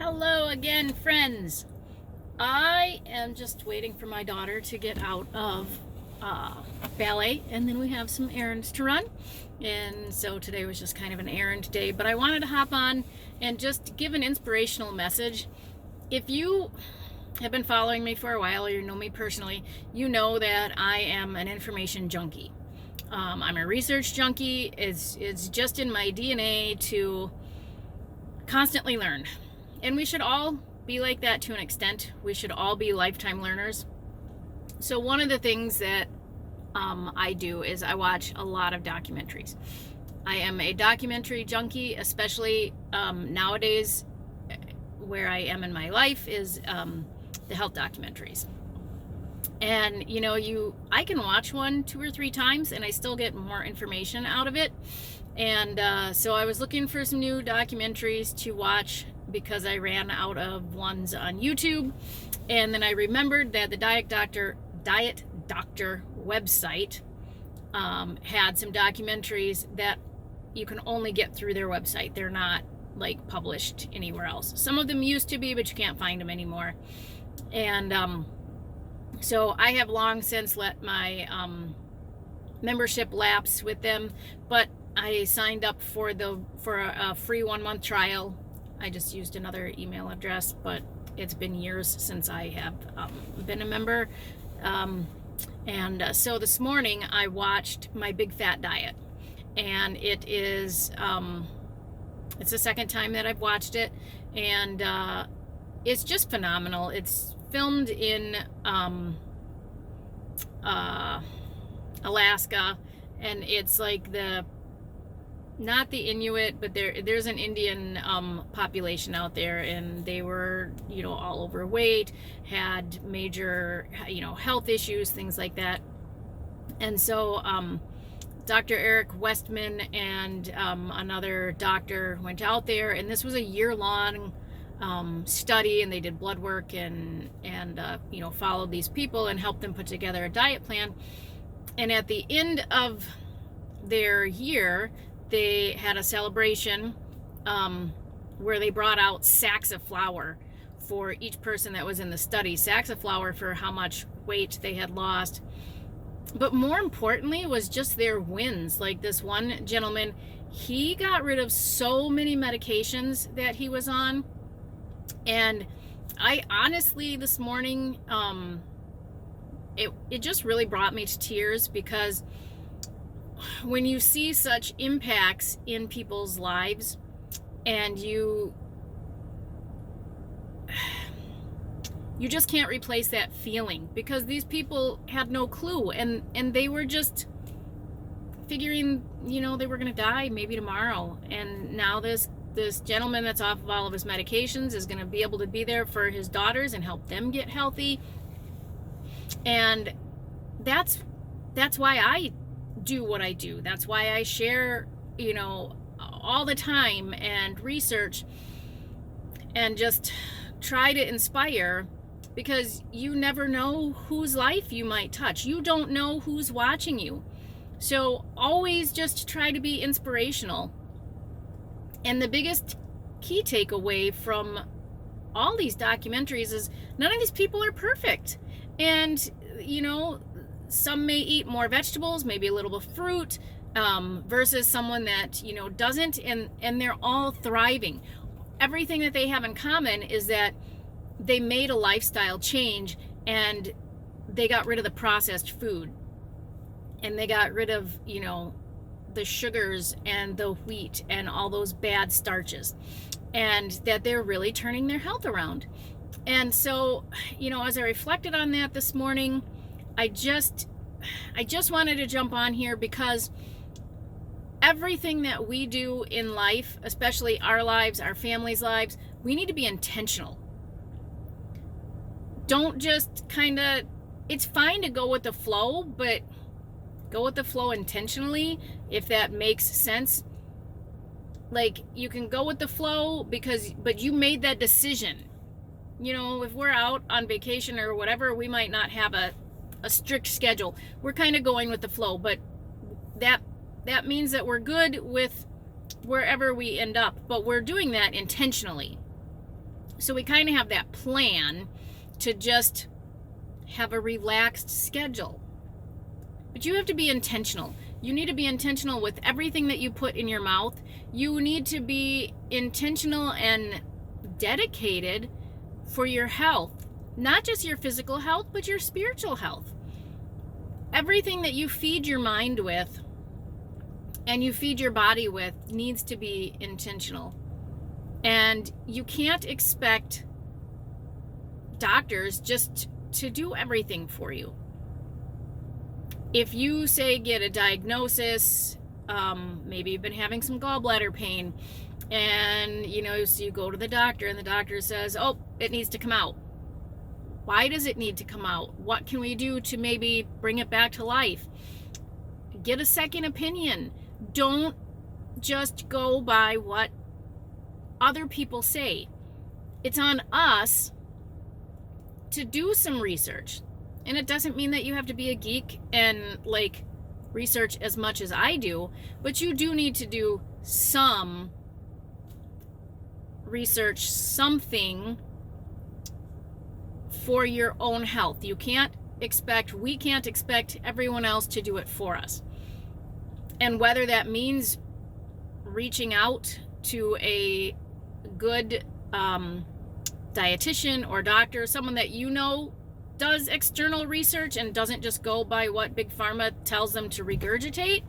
Hello again, friends. I am just waiting for my daughter to get out of ballet, and then we have some errands to run. And so today was just kind of an errand day, but I wanted to hop on and just give an inspirational message. If you have been following me for a while, or you know me personally, you know that I am an information junkie. I'm a research junkie. It's just in my DNA to constantly learn. And we should all be like that to an extent. We should all be lifetime learners. So one of the things that I do is I watch a lot of documentaries. I am a documentary junkie, especially nowadays where I am in my life is the health documentaries. And I can watch one 2 or 3 times and I still get more information out of it. And so I was looking for some new documentaries to watch because I ran out of ones on YouTube. And then I remembered that the Diet Doctor website had some documentaries that you can only get through their website. They're not like published anywhere else. Some of them used to be, but you can't find them anymore. And so I have long since let my membership lapse with them, but I signed up for a free 1-month trial. I just used another email address, but it's been years since I have been a member. So this morning I watched My Big Fat Diet, and it's the second time that I've watched it, and it's just phenomenal. It's filmed in Alaska, and it's like not the Inuit, but there's an Indian population out there, and they were all overweight, had major health issues, things like that. And so Dr. Eric Westman and another doctor went out there, and this was a year-long study, and they did blood work and followed these people and helped them put together a diet plan. And at the end of their year, they had a celebration where they brought out sacks of flour for each person that was in the study, sacks of flour for how much weight they had lost. But more importantly was just their wins. Like this one gentleman, he got rid of so many medications that he was on. And I honestly, this morning, it just really brought me to tears, because when you see such impacts in people's lives, and you just can't replace that feeling, because these people had no clue, and they were just figuring they were going to die maybe tomorrow. And now this gentleman that's off of all of his medications is going to be able to be there for his daughters and help them get healthy. And that's why I do what I do. That's why I share all the time and research and just try to inspire, because you never know whose life you might touch. You don't know who's watching you. So always just try to be inspirational. And the biggest key takeaway from all these documentaries is none of these people are perfect. And some may eat more vegetables, maybe a little bit of fruit, versus someone that doesn't, and they're all thriving. Everything that they have in common is that they made a lifestyle change, and they got rid of the processed food, and they got rid of the sugars and the wheat and all those bad starches, and that they're really turning their health around. And so as I reflected on that this morning, I just wanted to jump on here, because everything that we do in life, especially our lives, our families' lives, we need to be intentional. Don't just it's fine to go with the flow, but go with the flow intentionally, if that makes sense. Like, you can go with the flow but you made that decision. If we're out on vacation or whatever, we might not have a strict schedule. We're kind of going with the flow, but that means that we're good with wherever we end up, but we're doing that intentionally. So we kind of have that plan to just have a relaxed schedule. But you have to be intentional. You need to be intentional with everything that you put in your mouth. You need to be intentional and dedicated for your health. Not just your physical health, but your spiritual health. Everything that you feed your mind with and you feed your body with needs to be intentional. And you can't expect doctors just to do everything for you. If you say get a diagnosis, maybe you've been having some gallbladder pain, and so you go to the doctor and the doctor says, oh, it needs to come out. Why does it need to come out? What can we do to maybe bring it back to life? Get a second opinion. Don't just go by what other people say. It's on us to do some research. And it doesn't mean that you have to be a geek and research as much as I do, but you do need to do some research, something for your own health. We can't expect everyone else to do it for us. And whether that means reaching out to a good dietitian or doctor, someone that does external research and doesn't just go by what Big Pharma tells them to regurgitate,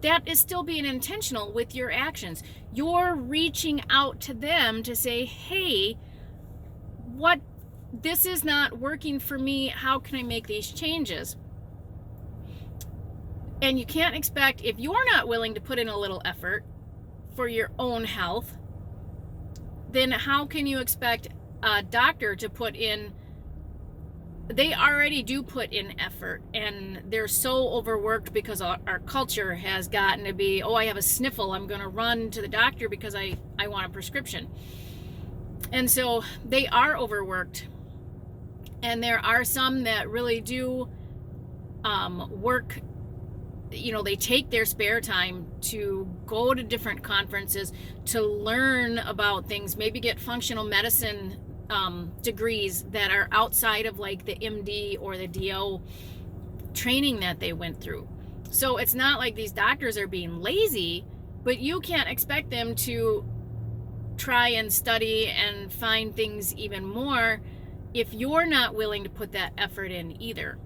that is still being intentional with your actions. You're reaching out to them to say, hey, this is not working for me. How can I make these changes? And you can't expect, if you're not willing to put in a little effort for your own health, then how can you expect a doctor to put in? They already do put in effort, and they're so overworked because our culture has gotten to be, oh, I have a sniffle, I'm going to run to the doctor because I want a prescription. And so they are overworked. And there are some that really do work, they take their spare time to go to different conferences to learn about things, maybe get functional medicine degrees that are outside of the MD or the DO training that they went through. So it's not like these doctors are being lazy, but you can't expect them to try and study and find things even more if you're not willing to put that effort in either.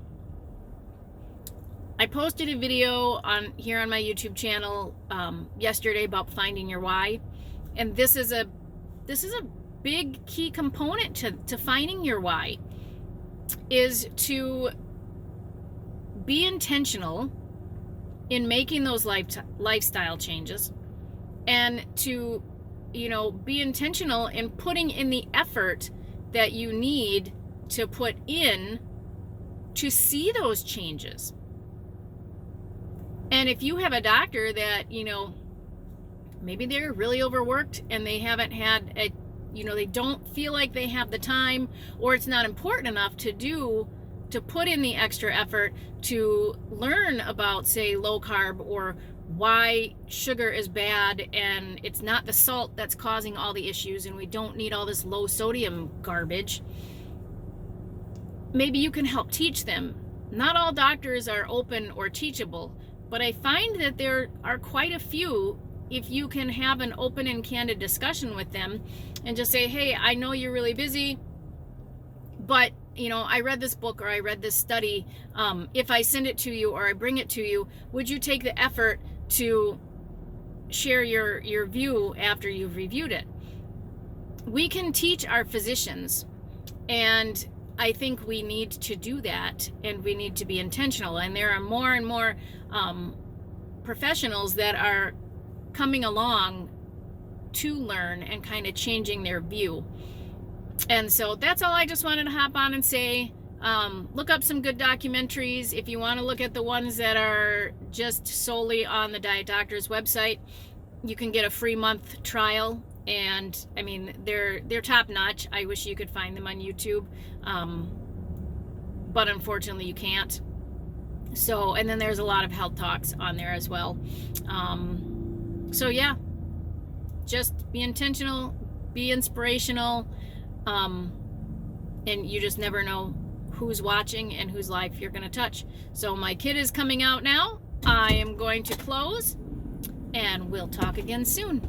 I posted a video here on my YouTube channel yesterday about finding your why, and this is a big key component to finding your why, is to be intentional in making those lifestyle changes, and to be intentional in putting in the effort that you need to put in to see those changes. And if you have a doctor that maybe they're really overworked and they haven't had they don't feel like they have the time, or it's not important enough to put in the extra effort to learn about, say, low carb, or why sugar is bad and it's not the salt that's causing all the issues and we don't need all this low sodium garbage, maybe you can help teach them. Not all doctors are open or teachable, but I find that there are quite a few. If you can have an open and candid discussion with them and just say, hey, I know you're really busy, but I read this book or I read this study. If I send it to you or I bring it to you, would you take the effort to share your view after you've reviewed it? We can teach our physicians, and I think we need to do that, and we need to be intentional. And there are more and more professionals that are coming along to learn and kind of changing their view. And so that's all I just wanted to hop on and say. Look up some good documentaries. If you want to look at the ones that are just solely on the Diet Doctor's website, you can get a free month trial. And I mean, they're top notch. I wish you could find them on YouTube. But unfortunately you can't. So, and then there's a lot of health talks on there as well. So yeah, just be intentional, be inspirational, And you just never know who's watching and whose life you're going to touch. So my kid is coming out now. I am going to close, and we'll talk again soon.